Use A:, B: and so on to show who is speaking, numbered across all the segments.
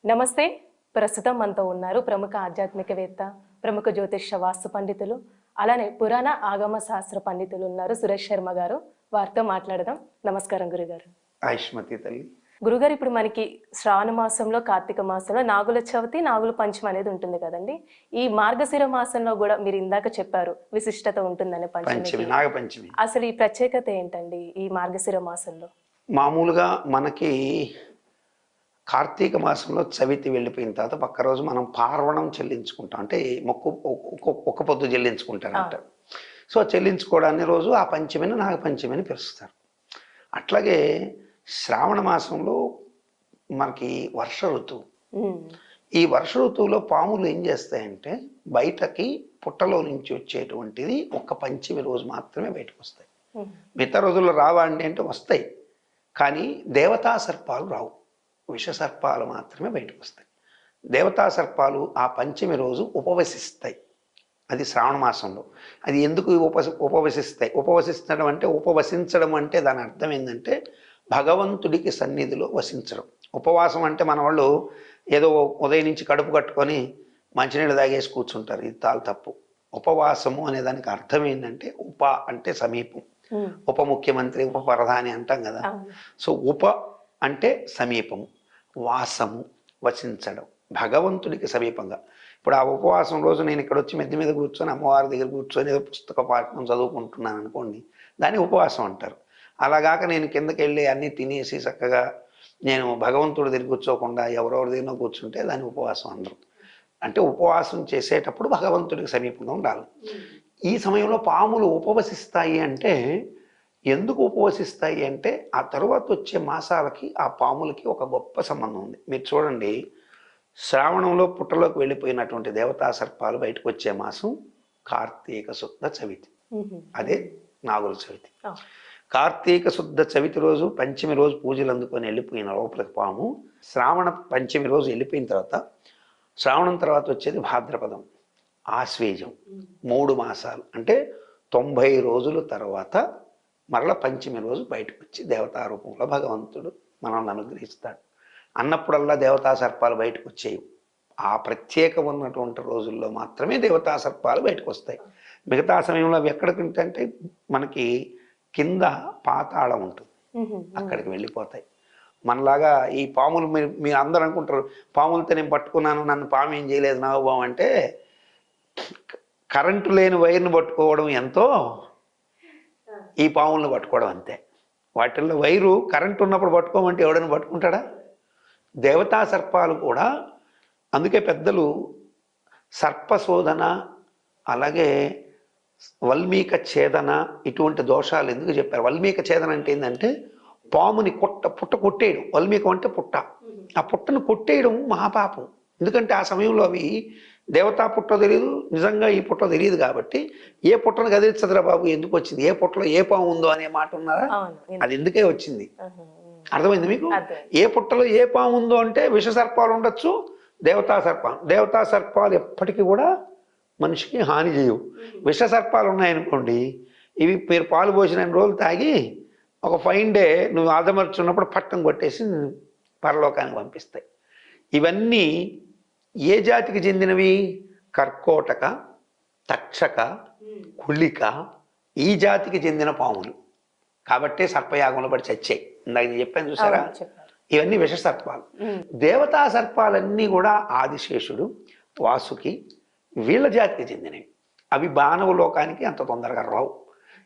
A: నమస్తే. ప్రస్తుతం మనతో ఉన్నారు ప్రముఖ ఆధ్యాత్మికవేత్త, ప్రముఖ జ్యోతిష్య వాస్తు పండితులు, అలానే పురాణ ఆగమ శాస్త్ర పండితులు ఉన్నారు సురేష్ శర్మ గారు. వారితో మాట్లాడదాం. నమస్కారం గురుగారు.
B: ఆయుష్మతి తల్లి.
A: గురుగారు, ఇప్పుడు మనకి శ్రావణ మాసంలో, కార్తీక మాసంలో నాగుల చవితి, నాగుల పంచమి అనేది ఉంటుంది కదండి. ఈ మార్గశిర మాసంలో కూడా మీరు ఇందాక చెప్పారు విశిష్టత ఉంటుందని పంచమి,
B: నాగపంచమి.
A: అసలు ఈ ప్రత్యేకత ఏంటండి ఈ మార్గశిర మాసంలో?
B: మామూలుగా మనకి కార్తీక మాసంలో చవితి వెళ్ళిపోయిన తర్వాత పక్క రోజు మనం పార్వణం చెల్లించుకుంటాం, అంటే ఒక్క పొద్దు చెల్లించుకుంటారంట. సో చెల్లించుకోవడాన్ని రోజు ఆ పంచమిని నాగపంచమిని పిలుస్తారు. అట్లాగే శ్రావణ మాసంలో మనకి వర్ష ఋతువు. ఈ వర్ష ఋతువులో పాములు ఏం చేస్తాయంటే బయటకి పుట్టలో నుంచి వచ్చేటువంటిది ఒక్క పంచమి రోజు మాత్రమే బయటకు వస్తాయి. మిగతా రోజుల్లో రావా అండి అంటే వస్తాయి, కానీ దేవతా సర్పాలు రావు. విష సర్పాలు మాత్రమే బయటకు వస్తాయి. దేవతా సర్పాలు ఆ పంచమి రోజు ఉపవసిస్తాయి. అది శ్రావణ మాసంలో. అది ఎందుకు ఉపవసిస్తాయి? ఉపవసించడం అంటే దాని అర్థం ఏంటంటే భగవంతుడికి సన్నిధిలో వసించడం. ఉపవాసం అంటే మన వాళ్ళు ఏదో ఉదయం నుంచి కడుపు కట్టుకొని మంచినీళ్ళు తాగేసి కూర్చుంటారు. ఇది చాలా తప్పు. ఉపవాసము అనే దానికి అర్థం ఏంటంటే ఉప అంటే సమీపం, ఉప ముఖ్యమంత్రి, ఉప ప్రధాని అంటాం కదా. సో ఉప అంటే సమీపము, వాసము, వసించడం, భగవంతుడికి సమీపంగా. ఇప్పుడు ఆ ఉపవాసం రోజు నేను ఇక్కడ వచ్చి మెద్ద మీద కూర్చొని అమ్మవారి దగ్గర కూర్చొని ఏదో పుస్తక పాఠం చదువుకుంటున్నాను అనుకోండి, దాన్ని ఉపవాసం అంటారు. అలాగాక నేను కిందకి వెళ్ళి అన్నీ తినేసి చక్కగా నేను భగవంతుడి దగ్గర కూర్చోకుండా ఎవరెవరి దగ్గర కూర్చుంటే దాన్ని ఉపవాసం అనరు. అంటే ఉపవాసం చేసేటప్పుడు భగవంతుడికి సమీపంగా ఉండాలి. ఈ సమయంలో పాములు ఉపవసిస్తాయి అంటే ఎందుకు ఉపవసిస్తాయి అంటే ఆ తరువాత వచ్చే మాసాలకి ఆ పాములకి ఒక గొప్ప సంబంధం ఉంది. మీరు చూడండి, శ్రావణంలో పుట్టలోకి వెళ్ళిపోయినటువంటి దేవతా సర్పాలు బయటకు వచ్చే మాసం కార్తీక శుద్ధ చవితి. అదే నాగుల చవితి. కార్తీక శుద్ధ చవితి రోజు పంచమి రోజు పూజలు అందుకొని వెళ్ళిపోయిన లోపలికి పాము శ్రావణ పంచమి రోజు వెళ్ళిపోయిన తర్వాత శ్రావణం తర్వాత వచ్చేది భాద్రపదం, ఆశ్వేజం. 3 మాసాలు అంటే 90 రోజుల తర్వాత మరల పంచమి రోజు బయటకు వచ్చి దేవతా రూపంలో భగవంతుడు మనల్ని అనుగ్రహిస్తాడు. అన్నప్పుడల్లా దేవతా సర్పాలు బయటకు వచ్చేవి. ఆ ప్రత్యేకం ఉన్నటువంటి రోజుల్లో మాత్రమే దేవతా సర్పాలు బయటకు వస్తాయి. మిగతా సమయంలో అవి ఎక్కడికంటే మనకి కింద పాతాళం ఉంటుంది, అక్కడికి వెళ్ళిపోతాయి. మనలాగా ఈ పాములు మీరు అందరూ అనుకుంటారు పాములతో నేను పట్టుకున్నాను, నన్ను పాము ఏం చేయలేదు నాగబాము అంటే, కరెంటు లేని వైర్ను పట్టుకోవడం ఎంతో ఈ పాములను పట్టుకోవడం అంతే. వాటిల్లో వైరు కరెంటు ఉన్నప్పుడు పట్టుకోమంటే ఎవడైనా పట్టుకుంటాడా? దేవతా సర్పాలు కూడా. అందుకే పెద్దలు సర్పశోధన, అలాగే వల్మీక ఛేదన, ఇటువంటి దోషాలు ఎందుకు చెప్పారు? వల్మీక ఛేదన అంటే ఏంటంటే పాముని పుట్ట కొట్టేయడం. వల్మీకం అంటే పుట్ట. ఆ పుట్టను కొట్టేయడం మహాపాపం. ఎందుకంటే ఆ సమయంలో అవి దేవతా పుట్ట తెలియదు, నిజంగా ఈ పుట్ట తెలియదు. కాబట్టి ఏ పుట్టను కదిలించదురా బాబు, ఎందుకు వచ్చింది, ఏ పుట్టలో ఏ పాము ఉందో అనే మాట ఉన్నారా? అది ఎందుకే వచ్చింది. అర్థమైంది మీకు? ఏ పుట్టలో ఏ పాము ఉందో అంటే విష సర్పాలు ఉండొచ్చు, దేవతా సర్పాలు ఎప్పటికీ కూడా మనిషికి హాని చేయవు. విష సర్పాలు ఉన్నాయనుకోండి, ఇవి మీరు పాలు పోసిన రోజులు తాగి ఒక ఫైన్ డే నువ్వు ఆదమర్చున్నప్పుడు పట్టం కొట్టేసి పరలోకానికి పంపిస్తాయి. ఇవన్నీ ఏ జాతికి చెందినవి? కర్కోటక, తక్షక, కుళిక, ఈ జాతికి చెందిన పాములు. కాబట్టే సర్పయాగంలో పడి చచ్చాయి. ఇందాక నేను చెప్పాను చూసారా, ఇవన్నీ విష సర్పాలు. దేవతా సర్పాలన్నీ కూడా ఆదిశేషుడు, వాసుకి, వీళ్ళ జాతికి చెందినవి. అవి మానవ లోకానికి అంత తొందరగా రావు.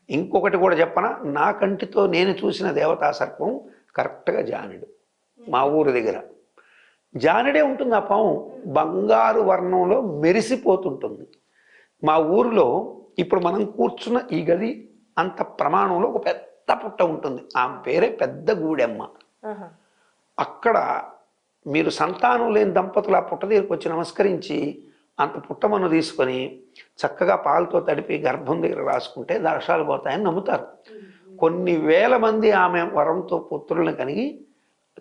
B: ఇంకొకటి కూడా చెప్పనా, నా కంటితో నేను చూసిన దేవతా సర్పం కరెక్ట్గా జానుడు. మా ఊరు దగ్గర జానుడే ఉంటుంది. ఆ పాము బంగారు వర్ణంలో మెరిసిపోతుంటుంది. మా ఊరిలో ఇప్పుడు మనం కూర్చున్న ఈ గది అంత ప్రమాణంలో ఒక పెద్ద పుట్ట ఉంటుంది. ఆమె పేరే పెద్ద గూడెమ్మ. అక్కడ మీరు సంతానం లేని దంపతులు ఆ పుట్ట దగ్గరికి వచ్చి నమస్కరించి అంత పుట్టమన్ను తీసుకొని చక్కగా పాలతో తడిపి గర్భం దగ్గర రాసుకుంటే దర్శాలు పోతాయని నమ్ముతారు. కొన్ని వేల మంది ఆమె వరంతో పుత్రులను కనిగి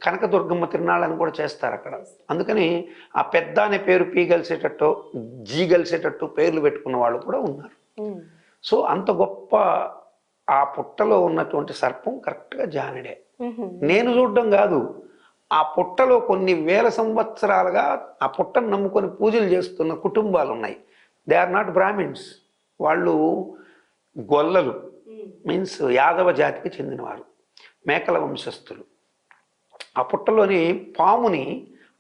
B: కనకదుర్గమ్మ తిరునాళ్ళని కూడా చేస్తారు అక్కడ. అందుకని ఆ పెద్ద అనే పేరు పీ కలిసేటట్టు, జీ కలిసేటట్టు పేర్లు పెట్టుకున్న వాళ్ళు కూడా ఉన్నారు. సో అంత గొప్ప ఆ పుట్టలో ఉన్నటువంటి సర్పం కరెక్ట్గా జానుడే. నేను చూడడం కాదు, ఆ పుట్టలో కొన్ని వేల సంవత్సరాలుగా ఆ పుట్టను నమ్ముకొని పూజలు చేస్తున్న కుటుంబాలు ఉన్నాయి. దే ఆర్ నాట్ బ్రాహ్మిన్స్, వాళ్ళు గొల్లలు, మీన్స్ యాదవ జాతికి చెందినవారు, మేకల వంశస్థులు. ఆ పుట్టలోని పాముని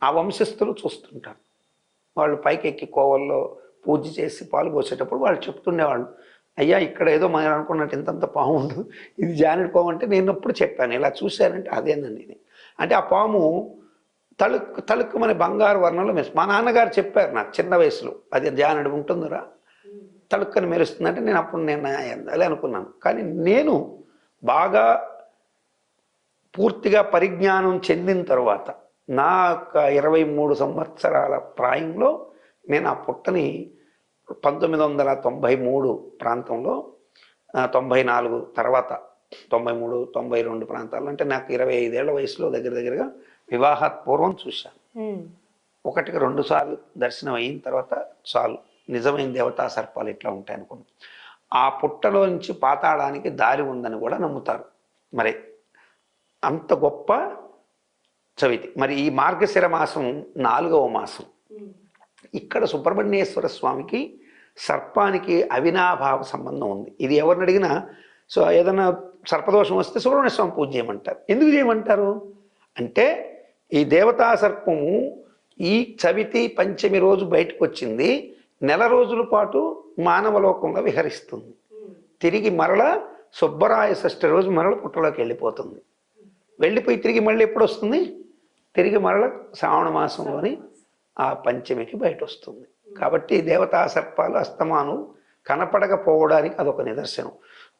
B: ఆ వంశస్థులు చూస్తుంటారు. వాళ్ళు పైకి ఎక్కి కోవల్లో పూజ చేసి పాలు పోసేటప్పుడు వాళ్ళు చెప్తుండేవాళ్ళు, అయ్యా ఇక్కడ ఏదో మనం అనుకున్నట్టు ఇంతంత పాము ఉంది, ఇది జానెడు పాము అంటే నేను ఎప్పుడు చెప్పాను, ఇలా చూశానంటే అదేనండి ఇది అంటే. ఆ పాము తళుక్కు మన బంగారు వర్ణంలో మెరుస్తుంది. మా నాన్నగారు చెప్పారు నాకు చిన్న వయసులో, అది జానెడు ఉంటుందిరా తళుక్కని మెరుస్తుందంటే నేను అప్పుడు నేను అలా అనుకున్నాను. కానీ నేను బాగా పూర్తిగా పరిజ్ఞానం చెందిన తర్వాత నా 23 సంవత్సరాల ప్రాయంలో నేను ఆ పుట్టని 1993 ప్రాంతంలో, 94 తర్వాత 93, 92 ప్రాంతాల్లో, అంటే నాకు 25 ఏళ్ల వయసులో దగ్గరగా వివాహాత్ పూర్వం చూశాను. 1కి 2 సార్లు దర్శనం అయిన తర్వాత చాలు, నిజమైన దేవతా సర్పాలు ఇట్లా ఉంటాయి అనుకున్నాను. ఆ పుట్టలో నుంచి పాతాళానికి దారి ఉందని కూడా నమ్ముతారు. మరి అంత గొప్ప చవితి. మరి ఈ మార్గశిర మాసం 4వ మాసం. ఇక్కడ సుబ్రహ్మణ్యేశ్వర స్వామికి సర్పానికి అవినాభావ సంబంధం ఉంది. ఇది ఎవరిని అడిగినా సో ఏదైనా సర్పదోషం వస్తే సుబ్రహ్మణ్య స్వామి పూజ చేయమంటారు. ఎందుకు చేయమంటారు అంటే ఈ దేవతా సర్పము ఈ చవితి పంచమి రోజు బయటకు వచ్చింది, నెల రోజుల పాటు మానవలోకంలో విహరిస్తుంది, తిరిగి మరల సుబ్బరాయ షష్ఠి రోజు మరల పుట్టలోకి వెళ్ళిపోతుంది. వెళ్ళిపోయి తిరిగి మళ్ళీ ఎప్పుడు వస్తుంది, తిరిగి మరల శ్రావణ మాసంలోని ఆ పంచమికి బయట వస్తుంది. కాబట్టి దేవతా సర్పాలు అస్తమానం కనపడకపోవడానికి అదొక నిదర్శనం.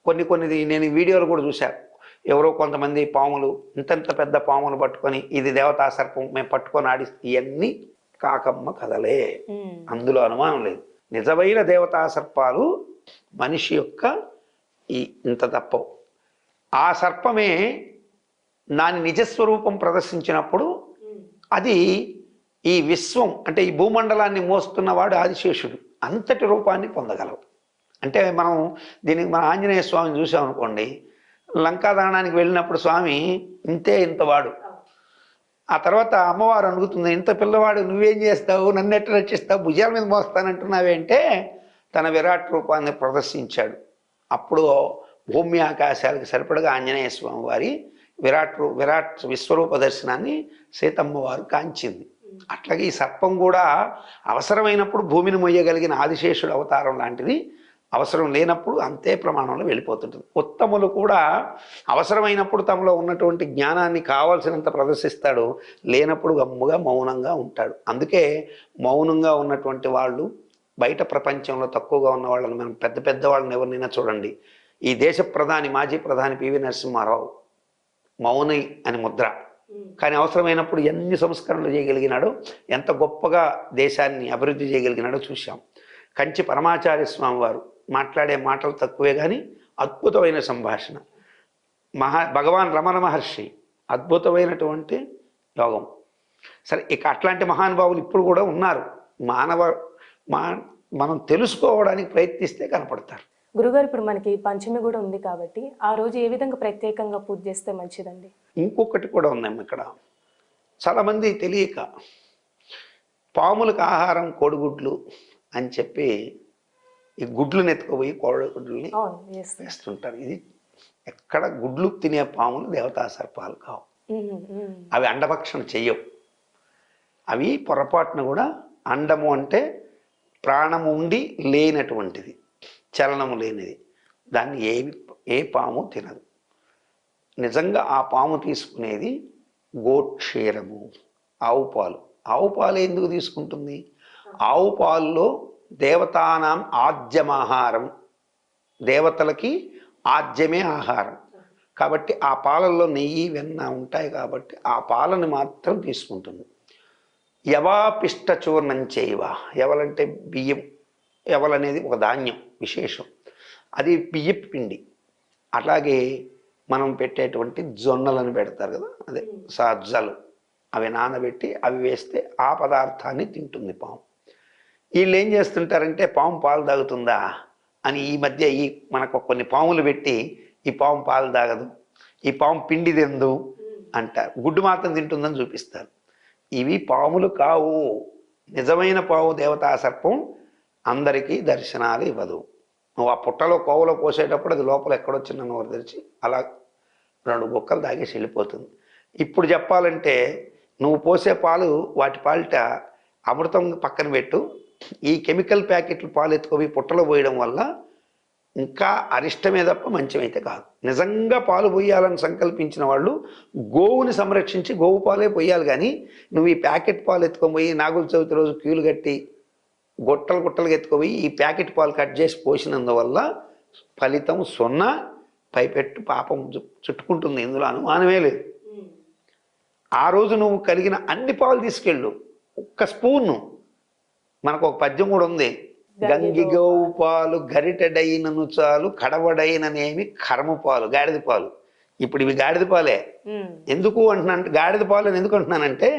B: కొన్ని నేను వీడియోలు కూడా చూశాను, ఎవరో కొంతమంది పాములు ఇంతంత పెద్ద పాములు పట్టుకొని ఇది దేవతా సర్పం మేము పట్టుకొని ఆడిస్తే, ఇవన్నీ కాకమ్మ కథలే, అందులో అనుమానం లేదు. నిజమైన దేవతా సర్పాలు మనిషి యొక్క ఇంత తప్పవు. ఆ సర్పమే దాని నిజస్వరూపం ప్రదర్శించినప్పుడు అది ఈ విశ్వం అంటే ఈ భూమండలాన్ని మోస్తున్నవాడు ఆదిశేషుడు అంతటి రూపాన్ని పొందగలవు. అంటే మనం దీనికి మన ఆంజనేయ స్వామిని చూసామనుకోండి, లంకాదానానికి వెళ్ళినప్పుడు స్వామి ఇంతవాడు. ఆ తర్వాత అమ్మవారు అడుగుతుంది, ఇంత పిల్లవాడు నువ్వేం చేస్తావు, నన్ను ఎట్లా రక్షిస్తావు, భుజాల మీద మోస్తానంటున్నావేంటే తన విరాట్ రూపాన్ని ప్రదర్శించాడు. అప్పుడు భూమి ఆకాశాలకు సరిపడగా ఆంజనేయ స్వామి వారి విరాట్ విశ్వరూప దర్శనాన్ని సీతమ్మ వారు కాంచింది. అట్లాగే ఈ సర్పం కూడా అవసరమైనప్పుడు భూమిని మొయ్యగలిగిన ఆదిశేషుడు అవతారం లాంటిది, అవసరం లేనప్పుడు అంతే ప్రమాణంలో వెళ్ళిపోతుంటుంది. ఉత్తములు కూడా అవసరమైనప్పుడు తమలో ఉన్నటువంటి జ్ఞానాన్ని కావాల్సినంత ప్రదర్శిస్తాడు, లేనప్పుడు గమ్ముగా మౌనంగా ఉంటాడు. అందుకే మౌనంగా ఉన్నటువంటి వాళ్ళు బయట ప్రపంచంలో తక్కువగా ఉన్న వాళ్ళని మనం పెద్ద వాళ్ళని ఎవరినైనా చూడండి. ఈ దేశ మాజీ ప్రధాని పివి నరసింహారావు మౌని అని ముద్ర, కానీ అవసరమైనప్పుడు ఎన్ని సంస్కరణలు చేయగలిగినాడో, ఎంత గొప్పగా దేశాన్ని అభివృద్ధి చేయగలిగినాడో చూశాం. కంచి పరమాచార్య స్వామి వారు మాట్లాడే మాటలు తక్కువే కానీ అద్భుతమైన సంభాషణ. భగవాన్ రమణ మహర్షి అద్భుతమైనటువంటి యోగం. సరే, ఇక అట్లాంటి మహానుభావులు ఇప్పుడు కూడా ఉన్నారు. మనం తెలుసుకోవడానికి ప్రయత్నిస్తే కనపడతారు.
A: గురుగారు, ఇప్పుడు మనకి పంచమి కూడా ఉంది కాబట్టి ఆ రోజు ఏ విధంగా ప్రత్యేకంగా పూజ చేస్తే మంచిదండి?
B: ఇంకొకటి కూడా ఉందమ్మ, ఇక్కడ చాలామంది తెలియక పాములకు ఆహారం కోడిగుడ్లు అని చెప్పి ఈ గుడ్లను ఎత్తుకుపోయి కోడిగుడ్లని వేస్తుంటారు. ఇది ఎక్కడ గుడ్లు తినే పాములు దేవతా సర్పాలు కావు. అవి అండభక్షణ చెయ్యవు. అవి పొరపాటున కూడా, అండము అంటే ప్రాణము ఉండి లేనటువంటిది, చలనము లేనిది, దాన్ని ఏ పాము తినదు. నిజంగా ఆ పాము తీసుకునేది గోక్షీరము, ఆవు పాలు. ఆవు పాలు ఎందుకు తీసుకుంటుంది? ఆవు పాల్లో దేవతానాం ఆజ్యమాహారం, దేవతలకి ఆజ్యమే ఆహారం కాబట్టి ఆ పాలల్లో నెయ్యి వెన్న ఉంటాయి కాబట్టి ఆ పాలని మాత్రం తీసుకుంటుంది. యవాపిష్ట చూర్ణం చేయవ, ఎవలంటే బియ్యం, ఎవలనేది ఒక ధాన్యం విశేషం, అది బియ్యపు పిండి. అట్లాగే మనం పెట్టేటువంటి జొన్నలను పెడతారు కదా, అదే సజ్జలు, అవి నానబెట్టి అవి వేస్తే ఆ పదార్థాన్ని తింటుంది పాము. వీళ్ళు ఏం చేస్తుంటారంటే పాము పాలు తాగుతుందా అని ఈ మధ్య మనకు కొన్ని పాములు పెట్టి ఈ పాము పాలు తాగదు, ఈ పాము పిండి తిందు, అంటారు, గుడ్డు మాత్రం తింటుందని చూపిస్తారు. ఇవి పాములు కావు. నిజమైన పాము దేవతా సర్పం అందరికీ దర్శనాలు ఇవ్వదు. నువ్వు ఆ పుట్టలో కోవలో పోసేటప్పుడు అది లోపల ఎక్కడో చిన్న నోరు తెరిచి అలా 2 బొక్కలు తాగేసి వెళ్ళిపోతుంది. ఇప్పుడు చెప్పాలంటే నువ్వు పోసే పాలు వాటి పాలిట అమృతం పక్కన పెట్టు, ఈ కెమికల్ ప్యాకెట్లు పాలు ఎత్తుకోవి పుట్టలో పోయడం వల్ల ఇంకా అరిష్టమే తప్ప మంచమైతే కాదు. నిజంగా పాలు పోయాలని సంకల్పించిన వాళ్ళు గోవుని సంరక్షించి గోవు పాలే పోయాలి. కానీ నువ్వు ఈ ప్యాకెట్ పాలు ఎత్తుకొని పోయి నాగుల చవితి రోజు క్యూలు కట్టి గుట్టలుగా ఎత్తుకోపోయి ఈ ప్యాకెట్ పాలు కట్ చేసి పోసినందువల్ల ఫలితం 0. పైపెట్టు పాపం చుట్టుకుంటుంది, ఇందులో అనుమానమే లేదు. ఆ రోజు నువ్వు కలిగిన అన్ని పాలు తీసుకెళ్ళు, ఒక్క స్పూను. మనకు ఒక పద్యం కూడా ఉంది, గంగి గోవు పాలు గరిటెడైనను చాలు కడవడైననేమి కర్మ పాలు, గాడిద పాలు. ఇప్పుడు ఇవి గాడిద పాలే. ఎందుకు అంటున్నానంటే, గాడిద పాలు అని ఎందుకు అంటున్నానంటే,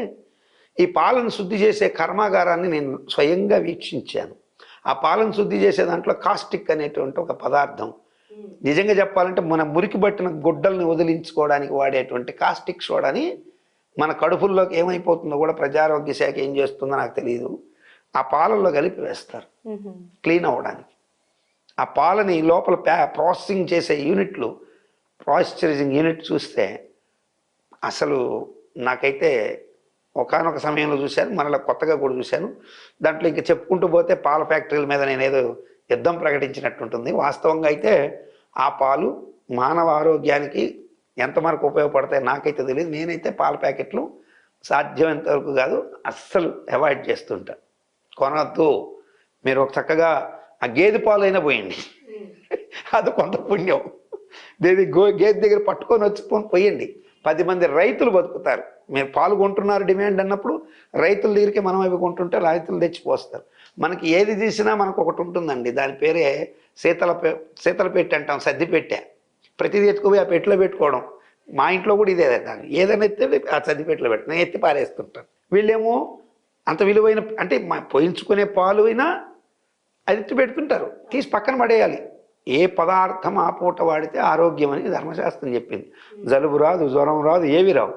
B: ఈ పాలను శుద్ధి చేసే కర్మాగారాన్ని నేను స్వయంగా వీక్షించాను. ఆ పాలను శుద్ధి చేసే దాంట్లో కాస్టిక్ అనేటువంటి ఒక పదార్థం, నిజంగా చెప్పాలంటే మన మురికి పట్టిన గుడ్డల్ని వదిలించుకోవడానికి వాడేటువంటి కాస్టిక్ సోడాని మన కడుపుల్లోకి ఏమైపోతుందో కూడా ప్రజారోగ్య శాఖ ఏం చేస్తుందో నాకు తెలియదు, ఆ పాలల్లో కలిపి వేస్తారు క్లీన్ అవ్వడానికి. ఆ పాలని లోపల ప్రాసెసింగ్ చేసే యూనిట్లు, పాశ్చరైజింగ్ యూనిట్ చూస్తే అసలు నాకైతే ఒకానొక సమయంలో చూశాను, మరలా కొత్తగా కూడా చూశాను. దాంట్లో ఇంకా చెప్పుకుంటూ పోతే పాల ఫ్యాక్టరీల మీద నేనేదో యుద్ధం ప్రకటించినట్టుంటుంది. వాస్తవంగా అయితే ఆ పాలు మానవ ఆరోగ్యానికి ఎంతవరకు ఉపయోగపడతాయి నాకైతే తెలియదు. నేనైతే పాల ప్యాకెట్లు సాధ్యమైనంత వరకు కాదు అస్సలు అవాయిడ్ చేస్తుంటా. కొనవద్దు, మీరు ఒక చక్కగా ఆ గేదె పాలు అయినా పోయండి, అది కొంత పుణ్యం. గేదె దగ్గర పట్టుకొని వచ్చి పోయండి, 10 మంది రైతులు బతుకుతారు. మీరు పాలు కొంటున్నారు డిమాండ్ అన్నప్పుడు రైతుల దగ్గరికి మనం అవి కొంటుంటే రైతులు తెచ్చిపోస్తారు. మనకి ఏది తీసినా మనకు ఒకటి ఉంటుందండి, దాని పేరే శీతల పెట్టి అంటాం, సర్ది పెట్టే. ప్రతిదీ ఎత్తుకుపోయి ఆ పెట్టిలో పెట్టుకోవడం. మా ఇంట్లో కూడా ఇదే, దాన్ని ఏదైనా ఎత్తే ఆ సర్ది పెట్టిలో పెట్టి నేను ఎత్తి పారేస్తుంటాను. వీళ్ళేమో అంత విలువైన అంటే పోయించుకునే పాలు అయినా అది ఎత్తి పెడుతుంటారు, తీసి పక్కన పడేయాలి. ఏ పదార్థం ఆ పూట వాడితే ఆరోగ్యం అని ధర్మశాస్త్రం చెప్పింది. జలుబు రాదు, జ్వరం రాదు, ఏవి రావు.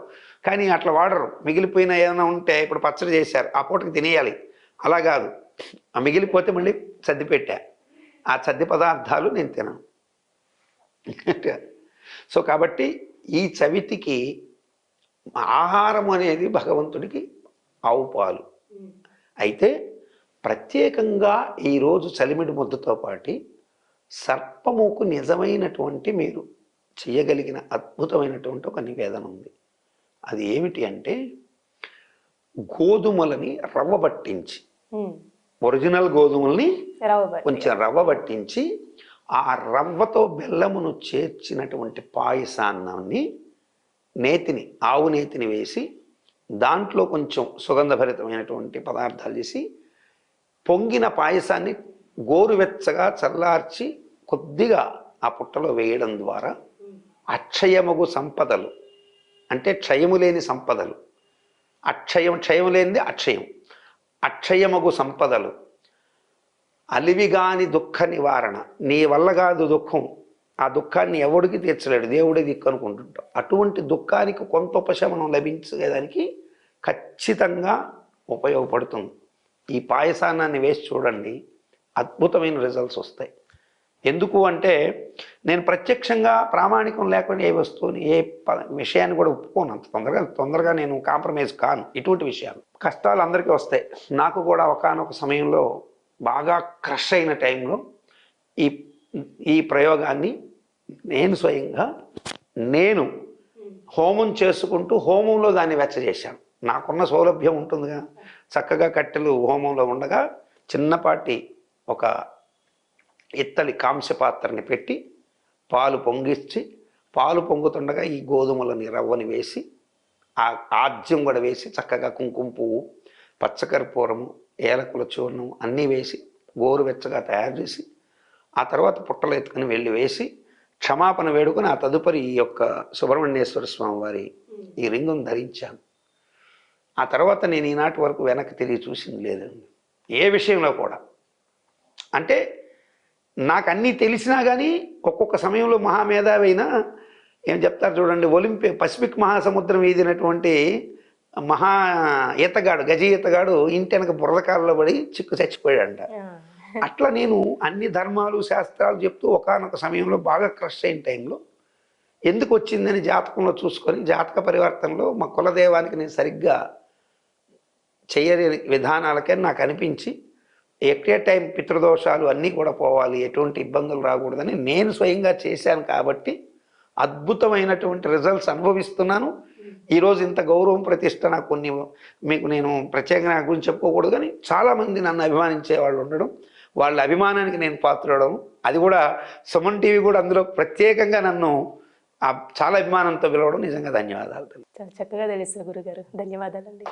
B: కానీ అట్లా వాడరు. మిగిలిపోయిన ఏదైనా ఉంటే ఇప్పుడు పచ్చడి చేశారు, ఆ పూటకి తినేయాలి. అలా కాదు, ఆ మిగిలిపోతే మళ్ళీ సర్ది పెట్టా, ఆ సర్ది పదార్థాలు నేను తినను. సో కాబట్టి ఈ చవితికి ఆహారం అనేది భగవంతుడికి ఆవు పాలు. అయితే ప్రత్యేకంగా ఈరోజు చలిమిడి ముద్దతో పాటు సర్పముకు నిజమైనటువంటి మీరు చేయగలిగిన అద్భుతమైనటువంటి ఒక నివేదన ఉంది. అది ఏమిటి అంటే, గోధుమలని రవ్వ పట్టించి, ఒరిజినల్ గోధుమల్ని కొంచెం రవ్వ పట్టించి ఆ రవ్వతో బెల్లమును చేర్చినటువంటి పాయసాన్నాన్ని, నేతిని, ఆవు నేతిని వేసి దాంట్లో కొంచెం సుగంధభరితమైనటువంటి పదార్థాలు చేసి పొంగిన పాయసాన్ని గోరువెచ్చగా చల్లార్చి కొద్దిగా ఆ పుట్టలో వేయడం ద్వారా అక్షయమగు సంపదలు, అంటే క్షయము లేని సంపదలు, క్షయము లేనిది అక్షయం, అక్షయమగు సంపదలు, అలివిగాని దుఃఖ నివారణ. నీ వల్ల కాదు దుఃఖం, ఆ దుఃఖాన్ని ఎవడికి తీర్చలేడు, దేవుడే దిక్కు అనుకుంటుంటాం. అటువంటి దుఃఖానికి కొంత ఉపశమనం లభించేదానికి ఖచ్చితంగా ఉపయోగపడుతుంది. ఈ పాయసాన్ని వేసి చూడండి, అద్భుతమైన రిజల్ట్స్ వస్తాయి. ఎందుకు అంటే, నేను ప్రత్యక్షంగా ప్రామాణికం లేకుండా ఏ వస్తువుని, ఏ విషయాన్ని కూడా ఒప్పుకోను. అంత తొందరగా నేను కాంప్రమైజ్ కాను. ఇటువంటి విషయాలు, కష్టాలు అందరికీ వస్తాయి. నాకు కూడా ఒకానొక సమయంలో బాగా క్రష్ అయిన టైంలో ఈ ప్రయోగాన్ని నేను స్వయంగా హోమం చేసుకుంటూ హోమంలో దాన్ని వెచ్చజేశాను. నాకున్న సౌలభ్యం ఉంటుందిగా, చక్కగా కట్టెలు హోమంలో ఉండగా చిన్నపాటి ఒక ఇత్తలి కాంస్య పాత్రని పెట్టి పాలు పొంగిచ్చి, పాలు పొంగుతుండగా ఈ గోధుమలని రవ్వని వేసి, ఆ ఆజ్యం కూడా వేసి, చక్కగా కుంకుమ పువ్వు, పచ్చకర్పూరము, ఏలకుల చూర్ణం అన్నీ వేసి గోరువెచ్చగా తయారు చేసి, ఆ తర్వాత పుట్టలు ఎత్తుకుని వెళ్ళి వేసి క్షమాపణ వేడుకొని, ఆ తదుపరి ఈ యొక్క సుబ్రహ్మణ్యేశ్వర స్వామి వారి ఈ రింగును ధరించాను. ఆ తర్వాత నేను ఈనాటి వరకు వెనక్కి తిరిగి చూసింది లేదండి, ఏ విషయంలో కూడా. అంటే నాకు అన్నీ తెలిసినా కానీ ఒక్కొక్క సమయంలో మహామేధావైనా ఏం చెప్తారు చూడండి, పసిఫిక్ మహాసముద్రం ఈదినటువంటి మహా ఈతగాడు, గజ ఈతగాడు ఇంటి వెనక బురదకాలలో పడి చచ్చిపోయాడంట. అట్లా నేను అన్ని ధర్మాలు శాస్త్రాలు చెప్తూ ఒకానొక సమయంలో బాగా క్రష్ అయిన టైంలో ఎందుకు వచ్చిందని జాతకంలో చూసుకొని జాతక పరివర్తనలో మా కులదేవానికి నేను సరిగ్గా చేయని విధానాలకే నాకు అనిపించి ఎట్ ఏ టైం పితృదోషాలు అన్నీ కూడా పోవాలి, ఎటువంటి ఇబ్బందులు రాకూడదని నేను స్వయంగా చేశాను. కాబట్టి అద్భుతమైనటువంటి రిజల్ట్స్ అనుభవిస్తున్నాను. ఈరోజు ఇంత గౌరవం ప్రతిష్ట నాకు మీకు నేను ప్రత్యేకంగా నా గురించి చెప్పుకోకూడదు, కానీ చాలామంది నన్ను అభిమానించే వాళ్ళు ఉండడం, వాళ్ళ అభిమానానికి నేను పాత్రడం, అది కూడా సుమన్ టీవీ కూడా అందులో ప్రత్యేకంగా నన్ను చాలా అభిమానంతో పిలవడం నిజంగా ధన్యవాదాలు.
A: చాలా చక్కగా తెలుసు గురుగారు, ధన్యవాదాలండి.